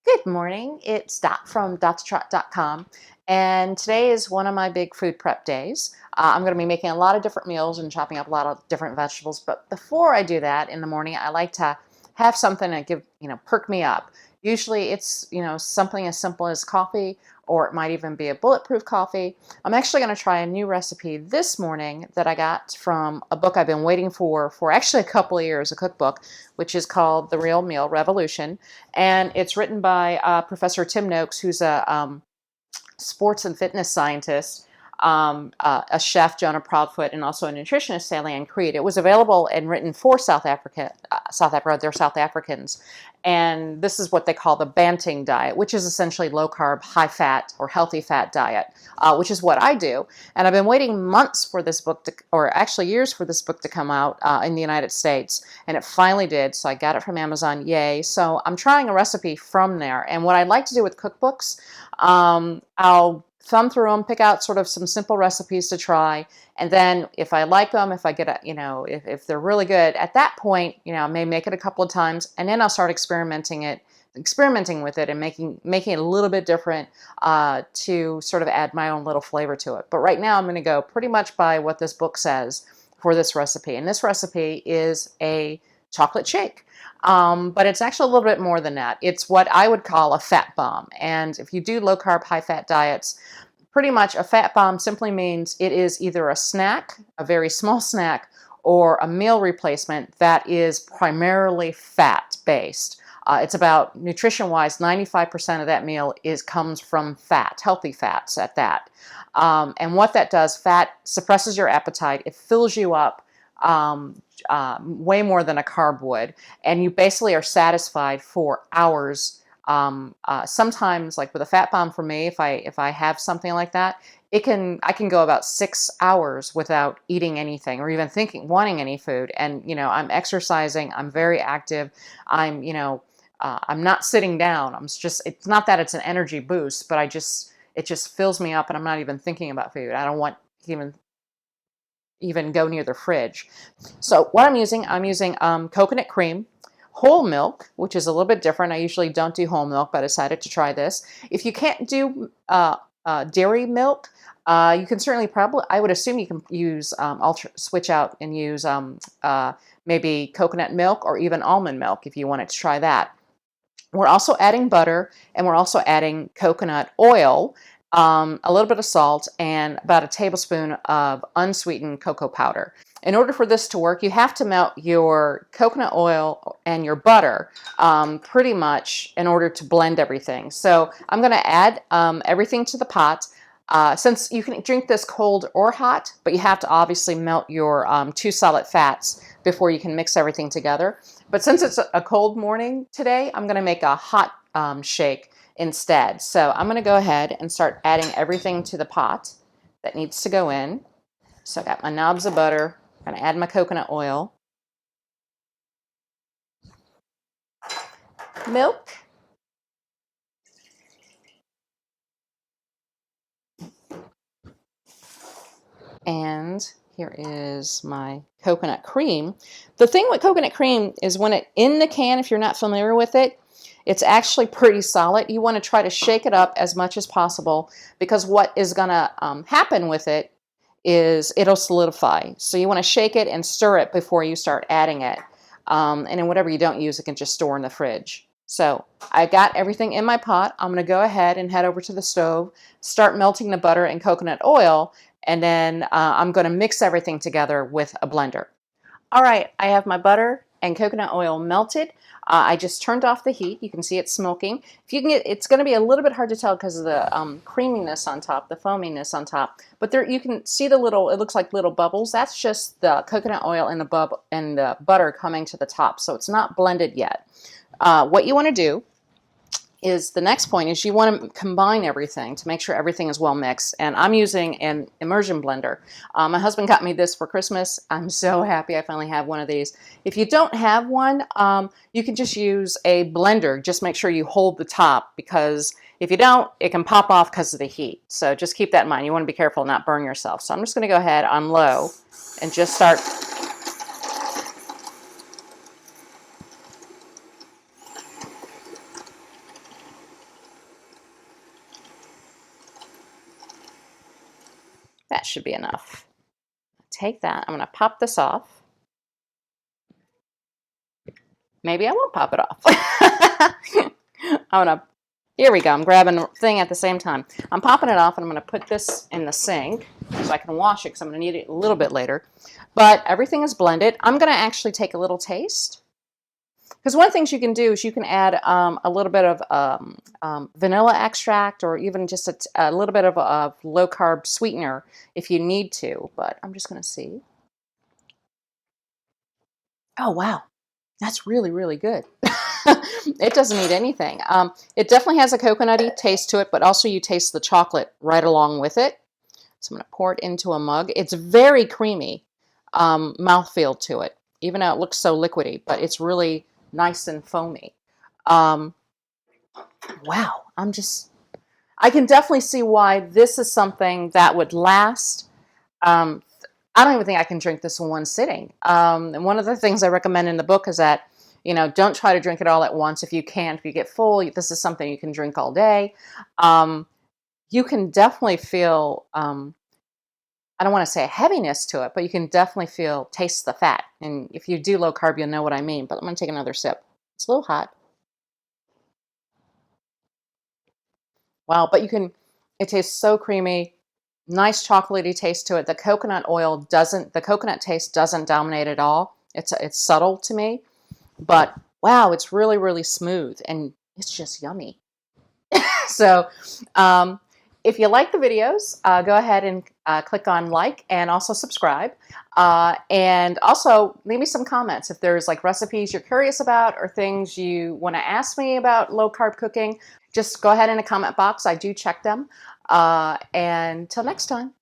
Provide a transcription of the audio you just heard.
Good morning. It's Dot from dottotrot.com, and today is one of my big food prep days. I'm going to be making a lot of different meals and chopping up a lot of different vegetables. But before I do that in the morning, I like to have something to perk me up. Usually it's, something as simple as coffee, or it might even be a bulletproof coffee. I'm actually going to try a new recipe this morning that I got from a book I've been waiting for actually a couple of years, a cookbook, which is called The Real Meal Revolution. And it's written by Professor Tim Noakes, who's a sports and fitness scientist, a chef, Jonah Proudfoot, and also a nutritionist, Sally Ann Creed. It was available and written for South Africa. They're South Africans. And this is what they call the Banting diet, which is essentially low carb, high fat, or healthy fat diet, which is what I do. And I've been waiting months for this book or actually years for this book to come out in the United States. And it finally did. So I got it from Amazon. Yay. So I'm trying a recipe from there. And what I like to do with cookbooks, I'll thumb through them, pick out sort of some simple recipes to try, and then if I like them, if I get a, if they're really good, at that point, I may make it a couple of times, and then I'll start experimenting with it and making it a little bit different to sort of add my own little flavor to it. But right now I'm going to go pretty much by what this book says for this recipe, and this recipe is a chocolate shake. But it's actually a little bit more than that. It's what I would call a fat bomb. And if you do low carb, high fat diets, pretty much a fat bomb simply means it is either a snack, a very small snack, or a meal replacement that is primarily fat based. It's about, nutrition-wise, 95% of that meal comes from fat, healthy fats at that. And what that does, fat suppresses your appetite. It fills you up way more than a carb would, and you basically are satisfied for hours. Sometimes, like with a fat bomb, for me, if I have something like that, I can go about 6 hours without eating anything or even wanting any food. And I'm exercising, I'm very active, I'm not sitting down. It's not that it's an energy boost, but it just fills me up, and I'm not even thinking about food. I don't want to even go near the fridge. So what I'm using coconut cream, whole milk, which is a little bit different. I usually don't do whole milk, but I decided to try this. If you can't do dairy milk, you can certainly I would assume you can use, switch out and use maybe coconut milk or even almond milk if you wanted to try that. We're also adding butter, and we're also adding coconut oil, a little bit of salt, and about a tablespoon of unsweetened cocoa powder. In order for this to work, you have to melt your coconut oil and your butter pretty much in order to blend everything. So I'm going to add everything to the pot. Since you can drink this cold or hot, but you have to obviously melt your 2 solid fats before you can mix everything together. But since it's a cold morning today, I'm going to make a hot shake instead. So I'm going to go ahead and start adding everything to the pot that needs to go in. So I got my knobs of butter. I'm going to add my coconut oil, milk, and here is my coconut cream. The thing with coconut cream is when it's in the can, if you're not familiar with it, it's actually pretty solid. You want to try to shake it up as much as possible, because what is going to happen with it is it'll solidify. So you want to shake it and stir it before you start adding it. And then whatever you don't use, it can just store in the fridge. So I got everything in my pot. I'm going to go ahead and head over to the stove, start melting the butter and coconut oil, and then I'm going to mix everything together with a blender. All right, I have my butter and coconut oil melted. I just turned off the heat. You can see it's smoking. If you can it's going to be a little bit hard to tell because of the creaminess on top, the foaminess on top. But there, you can see it looks like little bubbles. That's just the coconut oil and the butter coming to the top. So it's not blended yet. What you want to do is the next point is you want to combine everything to make sure everything is well mixed. And I'm using an immersion blender. My husband got me this for Christmas. I'm so happy I finally have one of these. If you don't have one, you can just use a blender. Just make sure you hold the top, because if you don't, it can pop off because of the heat. So just keep that in mind. You want to be careful not burn yourself. So I'm just going to go ahead on low and just start that should be enough. Take that. I'm going to pop this off. Maybe I won't pop it off. I'm going to, here we go. I'm grabbing the thing at the same time. I'm popping it off, and I'm going to put this in the sink so I can wash it because I'm going to need it a little bit later. But everything is blended. I'm going to actually take a little taste. Because one of the things you can do is you can add a little bit of vanilla extract, or even just a little bit of a low-carb sweetener if you need to. But I'm just going to see. Oh, wow. That's really, really good. It doesn't need anything. It definitely has a coconutty taste to it, but also you taste the chocolate right along with it. So I'm going to pour it into a mug. It's very creamy mouthfeel to it, even though it looks so liquidy, but it's really nice and foamy. Wow, I can definitely see why this is something that would last. I don't even think I can drink this in one sitting. And one of the things I recommend in the book is that, don't try to drink it all at once. If you can't, if you get full, this is something you can drink all day. You can definitely feel, I don't want to say a heaviness to it, but you can definitely taste the fat. And if you do low carb, you'll know what I mean. But I'm going to take another sip. It's a little hot. Wow, but it tastes so creamy, nice chocolatey taste to it. The coconut taste doesn't dominate at all. It's subtle to me, but wow, it's really, really smooth, and it's just yummy. So if you like the videos, go ahead and click on like and also subscribe. And also leave me some comments if there's like recipes you're curious about or things you want to ask me about low carb cooking. Just go ahead in the comment box. I do check them. And till next time.